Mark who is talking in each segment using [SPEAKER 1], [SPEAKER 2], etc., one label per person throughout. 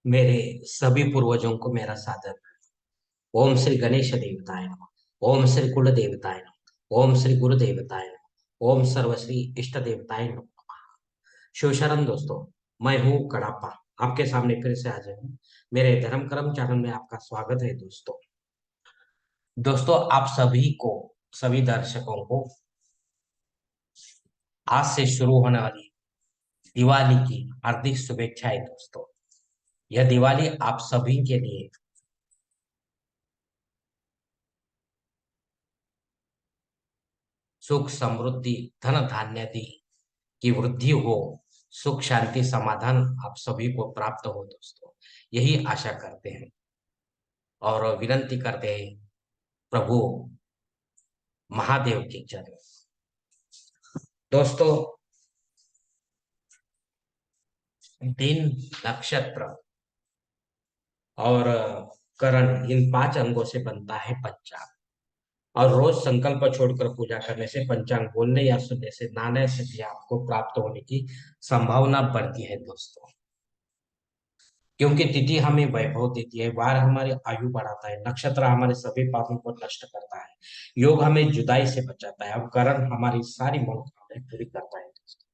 [SPEAKER 1] मेरे सभी पूर्वजों को मेरा सादर। ओम श्री गणेश देवताय नमः। ओम श्री कुल देवताय नमः। ओम श्री गुरु देवताय नमः। ओम सर्वश्री इष्ट देवताय नमः। शिव शरण दोस्तों, मैं हूँ कड़ापा। आपके सामने फिर से हाजिर हूँ। मेरे धर्म कर्म चैनल में आपका स्वागत है दोस्तों। दोस्तों, आप सभी को, सभी दर्शकों को आज से शुरू होने वाली दिवाली की हार्दिक शुभेच्छाएं दोस्तों। यह दिवाली आप सभी के लिए सुख समृद्धि धन धान्य दी की वृद्धि हो, सुख शांति समाधान आप सभी को प्राप्त हो दोस्तों। यही आशा करते हैं और विनती करते हैं प्रभु महादेव के चरण। दोस्तों, दिन, नक्षत्र और करण, इन पांच अंगों से बनता है पंचांग। और रोज संकल्प छोड़कर पूजा करने से, पंचांग बोलने या सुनने से नाने से भी आपको प्राप्त होने की संभावना बढ़ती है दोस्तों। क्योंकि तिथि हमें वैभव देती है, वार हमारी आयु बढ़ाता है, नक्षत्र हमारे सभी पापों को नष्ट करता है, योग हमें जुदाई से बचाता है और करण हमारी सारी मनोकामनाएं पूरी करता है दोस्तों।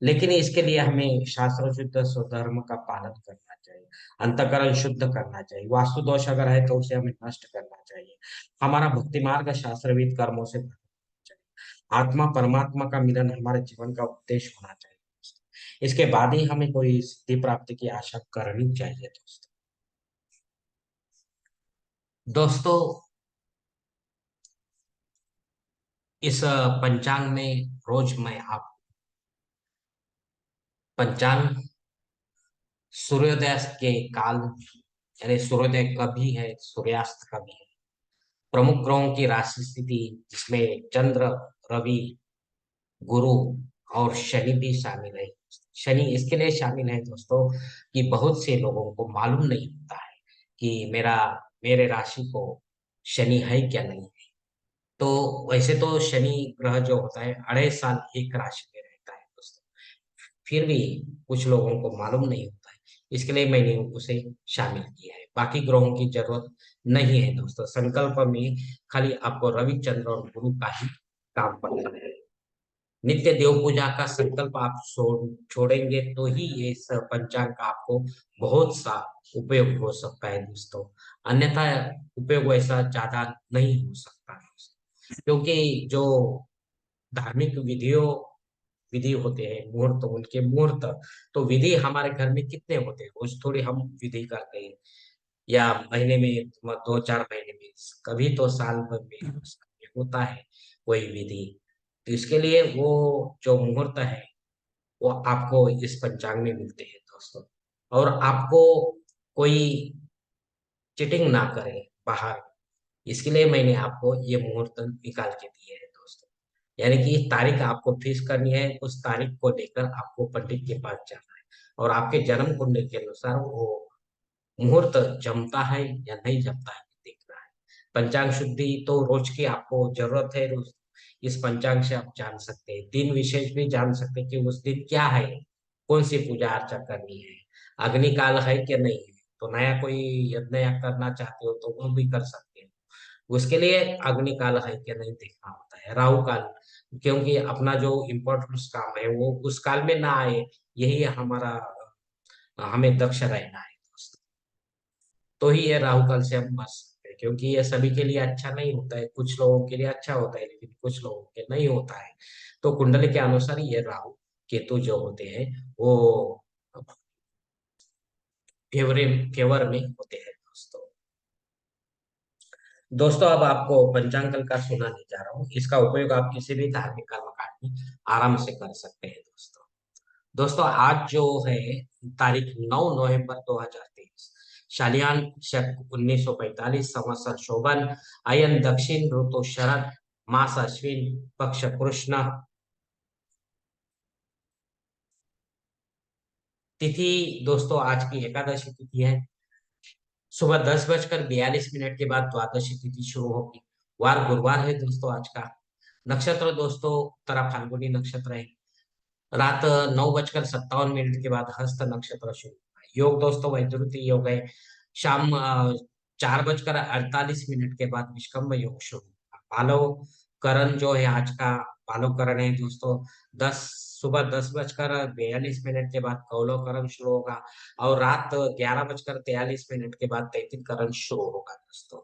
[SPEAKER 1] लेकिन इसके लिए हमें शास्त्र शुद्ध स्वधर्म का पालन करना चाहिए, अंतःकरण शुद्ध करना चाहिए, वास्तु दोष अगर है तो उसे हमें नष्ट करना चाहिए, हमारा भक्ति मार्ग शास्त्रविद कर्मों से भरना चाहिए, आत्मा परमात्मा का मिलन हमारे जीवन का उद्देश्य होना चाहिए। इसके बाद ही हमें कोई सिद्धि प्राप्ति की आशा करनी चाहिए दोस्तों। दोस्तों, इस पंचांग में रोज मैं आप पंचांग सूर्योदय के काल, यानी सूर्योदय कभी है, सूर्यास्त कभी है, प्रमुख ग्रहों की राशि स्थिति, जिसमें चंद्र, रवि, गुरु और शनि भी शामिल है। शनि इसके लिए शामिल है दोस्तों कि बहुत से लोगों को मालूम नहीं होता है कि मेरे राशि को शनि है क्या नहीं है। तो वैसे तो शनि ग्रह जो होता है 2.5 साल एक राशि में रहता है दोस्तों, फिर भी कुछ लोगों को मालूम नहीं होता है। इसके लिए मैंने उसे शामिल किया है, बाकी ग्रहों की जरूरत नहीं है दोस्तों। संकल्प में खाली आपको रवि, चंद्र और गुरु का ही काम पड़ना है। नित्य देव पूजा का संकल्प आप छोड़ेंगे तो ही ये इस पंचांग का आपको बहुत सा उपयोग हो सकता है दोस्तों। अन्यथा उपयोग वैसा ज्यादा नहीं हो सकता है। क्योंकि जो धार्मिक विधि होते हैं, मुहूर्त, उनके मुहूर्त, तो विधि हमारे घर में कितने होते हैं, रोज थोड़ी हम विधि करते हैं, या महीने में 2-4 महीने में, कभी तो साल भर में होता है कोई विधि। तो इसके लिए वो जो मुहूर्त है वो आपको इस पंचांग में मिलते हैं दोस्तों। और आपको कोई चिटिंग ना करे बाहर, इसके लिए मैंने आपको ये मुहूर्त निकाल के दिए हैं दोस्तों। यानी कि तारीख आपको फिक्स करनी है, उस तारीख को लेकर आपको पंडित के पास जाना है और आपके जन्म कुंडली के अनुसार वो मुहूर्त जमता है या नहीं जमता है देखना है। पंचांग शुद्धि तो रोज की आपको जरूरत है, रोज इस पंचांग से आप जान सकते हैं, दिन विशेष भी जान सकते हैं कि उस दिन क्या है, कौन सी पूजा अर्चा करनी है, अग्निकाल है कि नहीं है। तो नया कोई यज्ञ या करना चाहते हो तो वो भी कर सकते हो। उसके लिए अग्निकाल है कि नहीं देखना होता है, राहु काल, क्योंकि अपना जो इम्पोर्टेंट काम है वो उस काल में ना आए, यही हमारा, हमें दक्ष रहना है दोस्तों। तो ही ये राहु काल से हम बच सकते हैं, क्योंकि ये सभी के लिए अच्छा नहीं होता है, कुछ लोगों के लिए अच्छा होता है लेकिन कुछ लोगों के नहीं होता है। तो कुंडली के अनुसार ये राहु केतु जो होते हैं वो फेवर फेवर में होते हैं दोस्तों। दोस्तों, अब आपको पंचांगल का सुनाने जा रहा हूँ, इसका उपयोग आप किसी भी धार्मिक कर्मकांड में आराम से कर सकते हैं दोस्तों। दोस्तों, आज जो है तारीख 9 नवंबर 2023, शालियान शक 1945, संवत्सर शोभन, अयन दक्षिण ऋतु शरद, मास अश्विन, पक्ष कृष्ण, तिथि दोस्तों आज की एकादशी तिथि है। सुबह 10:42 के बाद द्वादशी तिथि शुरू होगी। वार गुरुवार है दोस्तों आज का। नक्षत्र दोस्तों उत्तरा फाल्गुनी नक्षत्र है। रात 9:57 के बाद हस्त नक्षत्र शुरू होगा। योग दोस्तों वैद्युति योग है। शाम 4:48 के बाद विश्वकर्म योग शुरू होगा। पालव करण जो है आज का पालव करण है दोस्तों, दस सुबह 10:42 के बाद कौलव करण शुरू होगा और रात 11:43 के बाद तैतिक करण शुरू होगा दोस्तों।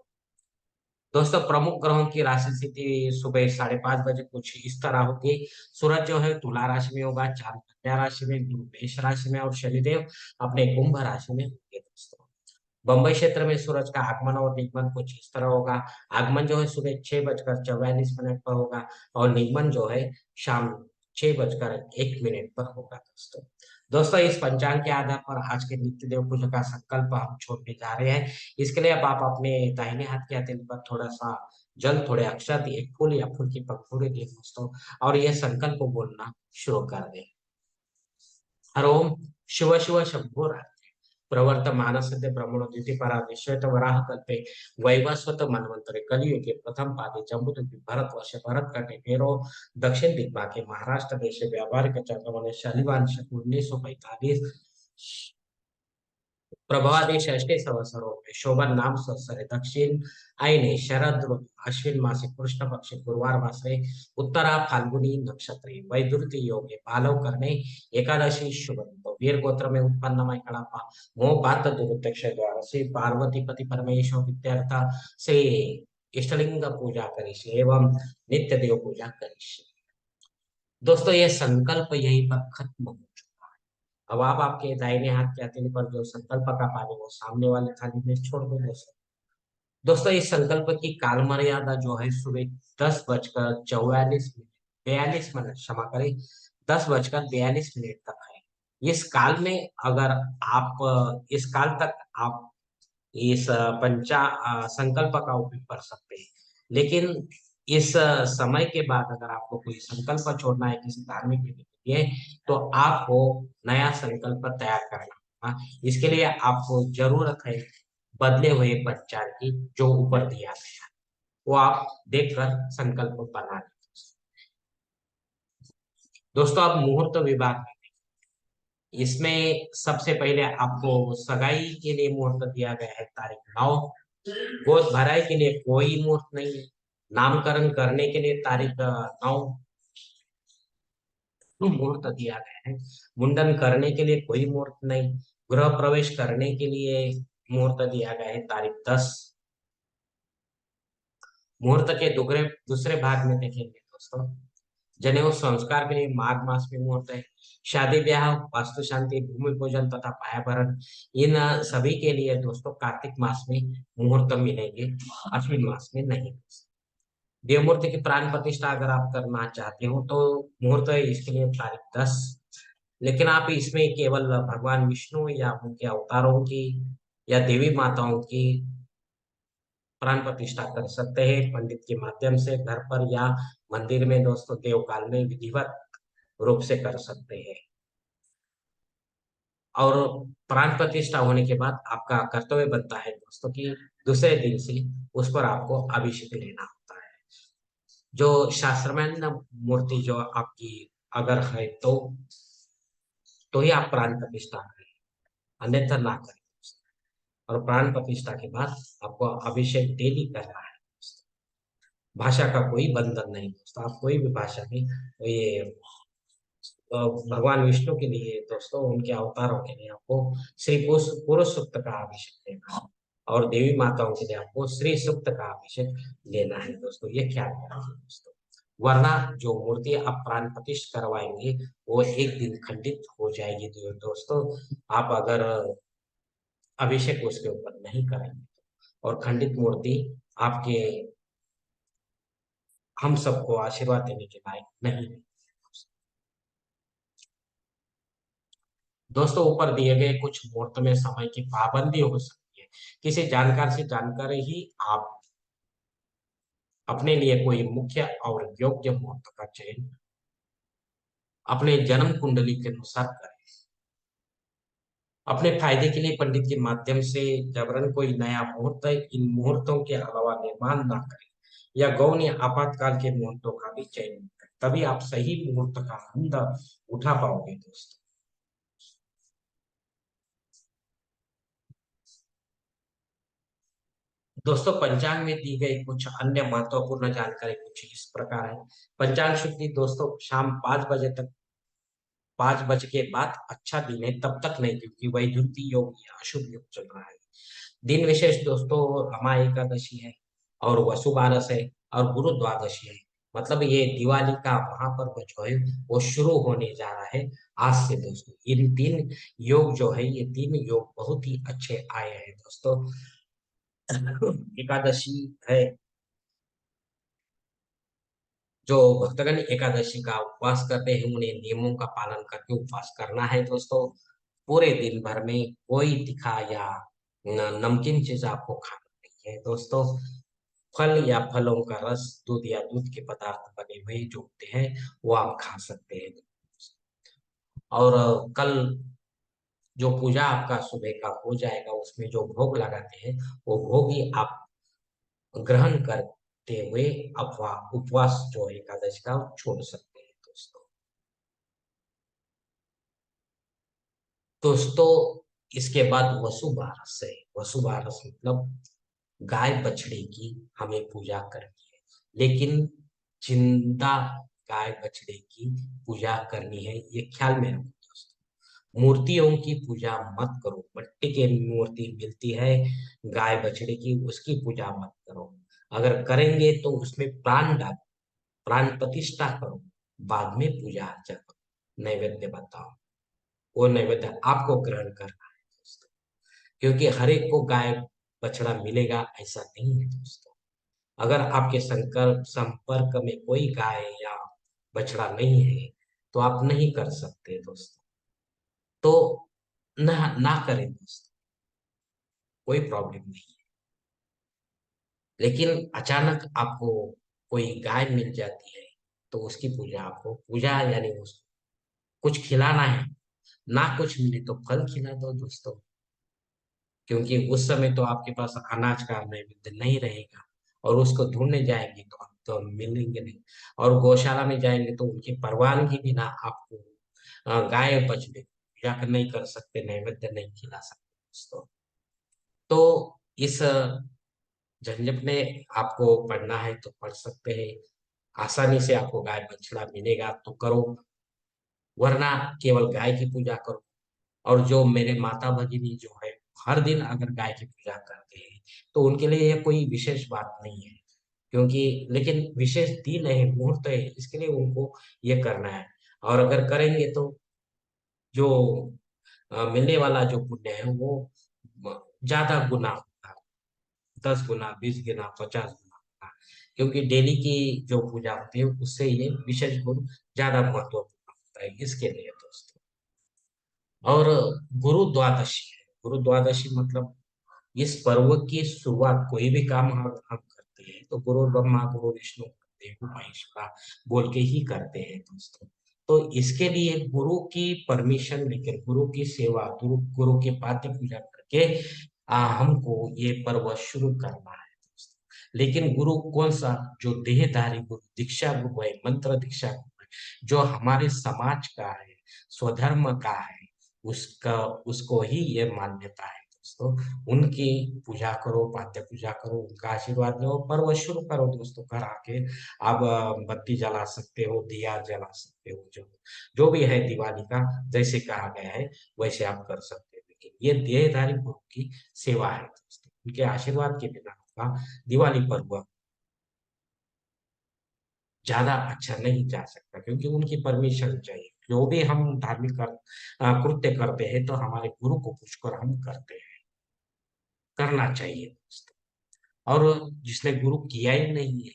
[SPEAKER 1] दोस्तों प्रमुख ग्रहों की राशि स्थिति सुबह 5:30 कुछ इस तरह होगी। सूरज जो है तुला राशि में होगा, चांद कन्या राशि में, गुरु मेष राशि में और शनिदेव अपने कुंभ राशि में होंगे दोस्तों। बंबई क्षेत्र में सूरज का आगमन और निगमन कुछ इस तरह होगा। आगमन जो है सुबह 6:44 पर होगा और निगमन जो है शाम 6:01 पर होगा दोस्तों। दोस्तों इस पंचांग के आधार पर आज के नित्य देव पूजा का संकल्प हम छोड़ने जा रहे हैं। इसके लिए अब आप अपने दाहिने हाथ के हथेली पर थोड़ा सा जल, थोड़े अक्षत, एक फूल या फूल की पंखुड़ी दिए दोस्तों और यह संकल्प बोलना शुरू कर दें। हर ओम शिव शिव शंभो प्रवर्तमानस्य ब्रह्मणोदिति परादिश्वेत वराह कल्पे वैवस्वत मनवंतरे कलियुगे प्रथम पादे जम्बूद्वीप भारतवर्ष भरत कटे मेरो दक्षिण दिग्भाग के महाराष्ट्र देश व्यापारिक चंद्रमने शालिवान 1945 प्रभाते षष्ठे संवत्सरों में शोभन नाम संवत्सरे दक्षिण आईने शरद ऋतु अश्विन मासे कृष्ण पक्ष गुरुवार वासरे उत्तरा फाल्गुनी नक्षत्रे वैदुर्ति योगे पालव करने एकादशी शुभ तो वीर गोत्र में उत्पन्न कड़ापा मोह पात दुरुत्यक्ष द्वारा श्री पार्वती पति परमेश्वर विद्यार्थ से इष्टलिंग पूजा करिश एवं नित्य देव पूजा करिश। दोस्तों ये संकल्प यहीं पर खत्म हो चुका है। अब आप आपके दाहिने हाथ के हथेली पर जो संकल्प का पानी वो सामने वाले थाली में छोड़ दो दोस्तों। दोस्तों इस संकल्प की काल मर्यादा जो है सुबह 10:44 क्षमा करें, 10:42 तक है। इस काल में अगर आप इस काल तक आप इस संकल्प का उपयोग कर सकते हैं। लेकिन इस समय के बाद अगर आपको कोई संकल्प छोड़ना है किसी धार्मिक विधि के लिए तो आपको नया संकल्प तैयार करना होगा। इसके लिए आपको जरूरत है बदले हुए पंचांग की जो ऊपर दिया गया है वो आप देखकर संकल्प बना लें। दोस्तों अब मुहूर्त विभाग में इसमें सबसे पहले आपको सगाई के लिए मुहूर्त दिया गया है तारीख 9, गोद भराई के लिए कोई मुहूर्त नहीं है, नामकरण करने के लिए तारीख 9 मुहूर्त दिया गया है, मुंडन करने के लिए कोई मुहूर्त नहीं, गृह प्रवेश करने के लिए मुहूर्त दिया गया है तारीख 10। मुहूर्त के दूसरे दूसरे भाग में देखेंगे दोस्तों, जनेऊ संस्कार के लिए माघ मास में मुहूर्त है, शादी ब्याह वास्तु शांति भूमि पूजन तथा पायाभरण इन सभी के लिए दोस्तों कार्तिक मास में मुहूर्त मिलेंगे, अश्विन मास में नहीं। देवमूर्ति की प्राण प्रतिष्ठा अगर आप करना चाहते हो तो मुहूर्त है इसके लिए तारीख 10। लेकिन आप इसमें केवल भगवान विष्णु या उनके अवतारों की या देवी माताओं की प्राण प्रतिष्ठा कर सकते हैं पंडित के माध्यम से घर पर या मंदिर में दोस्तों देवकाल में विधिवत रूप से कर सकते हैं। और प्राण प्रतिष्ठा होने के बाद आपका कर्तव्य बनता है दोस्तों कि दूसरे दिन से उस पर आपको अभिषेक लेना होता है। जो शास्त्रमान्य मूर्ति जो आपकी अगर है तो ही आप प्राण प्रतिष्ठा करें, अन्यथा ना करें। और प्राण प्रतिष्ठा के बाद आपको अभिषेक डेली करना है। भाषा का कोई बंधन नहीं दोस्तों, आप कोई भी भाषा में ये भगवान विष्णु के लिए दोस्तों उनके अवतारों के लिए आपको श्री पुरुष सूक्त का अभिषेक लेना है और देवी माताओं के लिए आपको श्री सूक्त का अभिषेक लेना है दोस्तों, ये ख्याल रखिए दोस्तों। वरना जो मूर्ति आप प्राण प्रतिष्ठा करवाएंगे वो एक दिन खंडित हो जाएगी दोस्तों, आप अगर अभिषेक उसके ऊपर नहीं करेंगे और खंडित मूर्ति आपके हम सबको आशीर्वाद देने के लायक नहीं है। दोस्तों ऊपर दिए गए कुछ मुहूर्त में समय की पाबंदी हो सकती है, किसी जानकार से जानकर ही आप अपने लिए कोई मुख्य और योग्य मुहूर्त का चयन अपने जन्म कुंडली के अनुसार करें। अपने फायदे के लिए पंडित के माध्यम से जबरन कोई नया मुहूर्त इन मुहूर्तों के अलावा निर्माण ना करें या गौण या आपातकाल के मुहूर्तों का भी चयन करें, तभी आप सही मुहूर्त का आनंद उठा पाओगे दोस्तों। दोस्तों, पंचांग में दी गई कुछ अन्य महत्वपूर्ण जानकारी कुछ इस प्रकार है। पंचांग शुद्धि दोस्तों शाम 5 बजे तक, 5 बज के बाद अच्छा दिन है तब तक नहीं, क्योंकि वैधुति योग या अशुभ योग चल रहा है। दिन विशेष दोस्तों रमा एकादशी है, और वसुबारस है, और गुरु द्वादशी है। मतलब ये दिवाली का महापर्व जो है वो शुरू होने जा रहा है आज से दोस्तों। इन 3 योग जो है, ये 3 योग बहुत ही अच्छे आए हैं दोस्तों। एकादशी है, जो भक्तगण एकादशी का उपवास करते हैं उन्हें नियमों का पालन करके उपवास करना है दोस्तों। पूरे दिन भर में कोई तीखा या नमकीन चीज आपको खाना नहीं है दोस्तों। फल या फलों का रस, दूध या दूध के पदार्थ बने हुए जो होते हैं वो आप खा सकते हैं। और कल जो पूजा आपका सुबह का हो जाएगा, उसमें जो भोग लगाते हैं वो भोग ही आप ग्रहण करते हुए अथवा उपवास जो है एकादशी का वो छोड़ सकते हैं दोस्तों। दोस्तों इसके बाद वसुबारस है। वसुबारस मतलब गाय बछड़े की हमें पूजा करनी है, लेकिन जिंदा गाय बछड़े की पूजा करनी है, ये ख्याल में रखो दोस्तों। मूर्तियों की पूजा मत करो। मिट्टी की मूर्ति मिलती है गाय बछड़े की, उसकी पूजा मत करो। अगर करेंगे तो उसमें प्राण डालो, प्राण प्रतिष्ठा करो, बाद में पूजा अर्चा करो, नैवेद्य बताओ। वो नैवेद्य आपको ग्रहण करना है दोस्तों, क्योंकि हर एक को गाय बछड़ा मिलेगा ऐसा नहीं है दोस्तों। अगर आपके संपर्क में कोई गाय या बछड़ा नहीं है तो आप नहीं कर सकते दोस्तों। तो ना ना करें दोस्तों, कोई प्रॉब्लम नहीं है। लेकिन अचानक आपको कोई गाय मिल जाती है तो उसकी पूजा, आपको पूजा यानी उसको कुछ खिलाना है। ना कुछ मिले तो फल खिला दो दोस्तों, क्योंकि उस समय तो आपके पास अनाज का नैवेद्य नहीं रहेगा। और उसको ढूंढने जाएंगे तो आप तो मिलेंगे नहीं। और गौशाला में जाएंगे तो उनकी परवानगी बिना आपको गाय बछड़े जाकर नहीं कर सकते, नैवेद्य नहीं खिला सकते दोस्तों। तो इस झंझट में आपको पढ़ना है तो पढ़ सकते हैं। आसानी से आपको गाय बछड़ा मिलेगा तो करो, वरना केवल गाय की पूजा करो। और जो मेरे माता भगिनी जो है हर दिन अगर गाय की पूजा करते हैं तो उनके लिए यह कोई विशेष बात नहीं है, क्योंकि लेकिन विशेष दिन है, मुहूर्त है, इसके लिए उनको ये करना है। और अगर करेंगे तो जो मिलने वाला जो पुण्य है वो ज्यादा गुना होगा, 10 गुना, 20 गुना, 50 गुना होगा। क्योंकि डेली की जो पूजा होती है उससे ये विशेष गुण ज्यादा महत्वपूर्ण होता है इसके लिए दोस्तों। और गुरु द्वादशी है। गुरु द्वादशी मतलब इस पर्व की शुरुआत, कोई भी काम हम करते हैं तो गुरु ब्रह्मा गुरु विष्णु देव महेश्वरा बोल के ही करते हैं दोस्तों। तो इसके लिए गुरु की परमिशन लेकर, गुरु की सेवा, गुरु की पाद्य पूजा करके हमको ये पर्व शुरू करना है दोस्तों। लेकिन गुरु कौन सा? जो देहधारी गुरु, दीक्षा गुरु है, मंत्र दीक्षा गुरु है, जो हमारे समाज का है, स्वधर्म का है, उसका उसको ही ये मान्यता है दोस्तों। उनकी पूजा करो, पाद्य पूजा करो, उनका आशीर्वाद लो, पर्व शुरू करो दोस्तों। घर आके आप बत्ती जला सकते हो, दिया जला सकते हो, जो जो भी है दिवाली का जैसे कहा गया है वैसे आप कर सकते हो। लेकिन ये देहधारी गुरु की सेवा है दोस्तों, उनके आशीर्वाद के बिना आपका दिवाली पर्व ज्यादा अच्छा नहीं जा सकता, क्योंकि उनकी परमिशन चाहिए। जो भी हम धार्मिक कृत्य करते हैं तो हमारे गुरु को पूछकर हम करते हैं, करना चाहिए दोस्तों। और जिसने गुरु किया ही नहीं है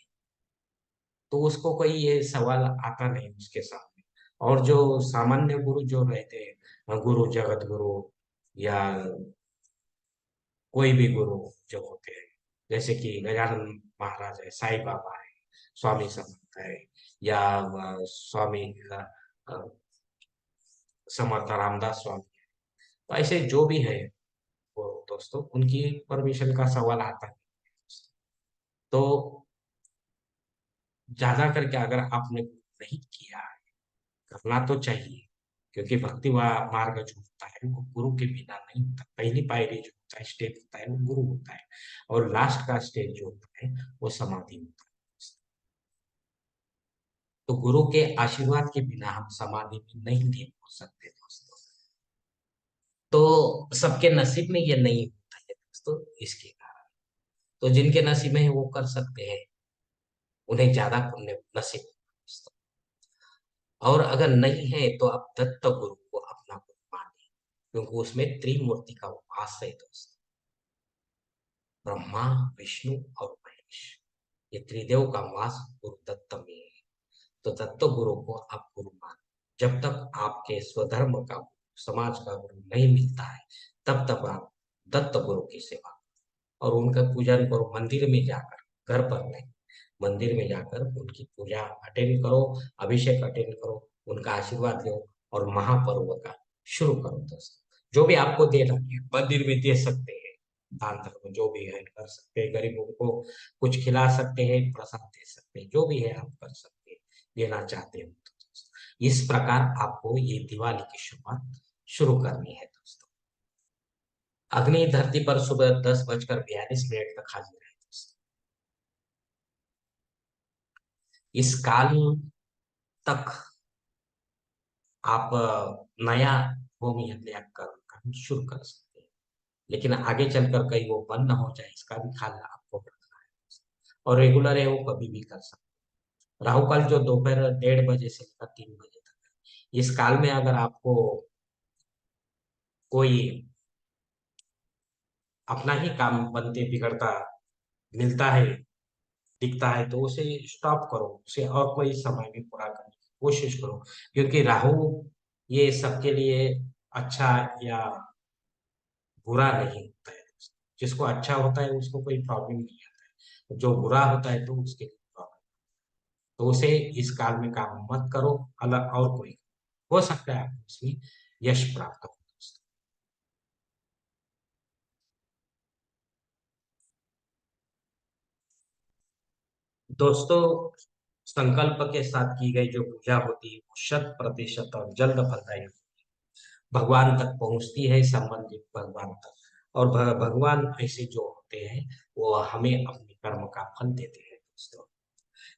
[SPEAKER 1] तो उसको कोई ये सवाल आता नहीं उसके सामने। और जो सामान्य गुरु जो रहते हैं, गुरु जगत गुरु या कोई भी गुरु जो होते हैं, जैसे कि गजानन महाराज है, साईं बाबा है, स्वामी समर्थ है, या स्वामी अ, समर्थ रामदास स्वामी, तो ऐसे जो भी है वो दोस्तों उनकी परमिशन का सवाल आता है। तो ज्यादा करके अगर आपने नहीं किया है, करना तो चाहिए, क्योंकि भक्ति मार्ग जो होता है वो गुरु के बिना नहीं होता। पहली पायरी जो का स्टेज होता है वो गुरु होता है, और लास्ट का स्टेज जो होता है वो समाधि होता है। तो गुरु के आशीर्वाद के बिना हम समाधि में नहीं लीन हो सकते दोस्तों। तो सबके नसीब में ये नहीं होता है दोस्तों, इसके कारण तो जिनके नसीब में है वो कर सकते हैं, उन्हें ज्यादा पुण्य नसीब होगा दोस्तों। और अगर नहीं है तो आप दत्त गुरु को अपना गुरु मानिए, क्योंकि उसमें त्रिमूर्ति का वास है दोस्तों, ब्रह्मा, विष्णु और महेश, ये त्रिदेव का वास गुरु दत्त में है। तो दत्त गुरु को आप गुरु मान, जब तक आपके स्वधर्म का गुरु, समाज का गुरु नहीं मिलता है, तब तक आप दत्त गुरु की सेवा और उनका पूजन करो मंदिर में जाकर, घर पर नहीं, मंदिर में जाकर उनकी पूजा अटेंड करो, अभिषेक अटेंड करो, उनका आशीर्वाद लो और महापर्व का शुरू करो दोस्तों। जो भी आपको देना है मंदिर में दे सकते हैं, दान धर्म जो भी है कर सकते हैं, गरीबों को कुछ खिला सकते हैं, प्रसाद दे सकते हैं, जो भी है आप कर सकते हैं, देना चाहते हो तो दोस्तों। इस प्रकार आपको ये दिवाली की शुरुआत शुरू करनी है दोस्तों। अग्नि धरती पर सुबह 10:42 तक हाजिर है दोस्तों। इस काल तक आप नया होम यज्ञ कर्म शुरू कर सकते हैं, लेकिन आगे चलकर कहीं वो बंद न हो जाए, इसका भी ख्याल आपको रखना है। और रेगुलर है वो कभी भी कर सकते हैं। राहु काल जो दोपहर 1:30 से लेकर 3 बजे तक है, इस काल में अगर आपको कोई अपना ही काम बनते बिगड़ता मिलता है, दिखता है, तो उसे स्टॉप करो, उसे और कोई समय में पूरा करने की कोशिश करो, क्योंकि राहु ये सबके लिए अच्छा या बुरा नहीं होता है। जिसको अच्छा होता है उसको कोई प्रॉब्लम नहीं आता है, जो बुरा होता है तो उसके लिए प्रॉब्लम। तो उसे इस काल में काम मत करो, अलग और कोई हो सकता है आपको उसमें यश प्राप्त हो। दोस्तों, संकल्प के साथ की गई जो पूजा होती है वो 100% और जल्द फलदायी, भगवान तक पहुंचती है, संबंधित भगवान तक। और भगवान ऐसे जो होते हैं वो हमें अपने कर्म का फल देते हैं दोस्तों,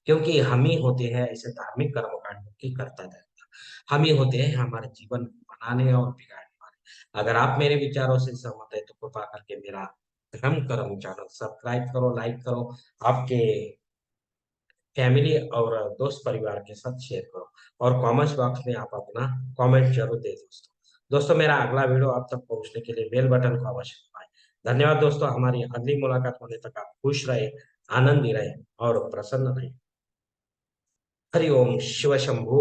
[SPEAKER 1] क्योंकि हम ही होते हैं ऐसे धार्मिक कर्म कांडों की करता रहता, हम ही होते हैं हमारे जीवन को बनाने और बिगाड़ने वाले। अगर आप मेरे विचारों से सहमत है तो कृपा करके मेरा धर्म कर्म चैनल सब्सक्राइब करो, लाइक करो, आपके फैमिली और दोस्त परिवार के साथ शेयर करो, और कमेंट्स बॉक्स में आप अपना कमेंट जरूर दे दोस्तों। दोस्तों, मेरा अगला वीडियो आप तक पहुंचने के लिए बेल बटन को अवश्य दबाएं। धन्यवाद दोस्तों, हमारी अगली मुलाकात होने तक आप खुश रहे, आनंदी रहे और प्रसन्न रहे। हरि ओम शिव शंभु।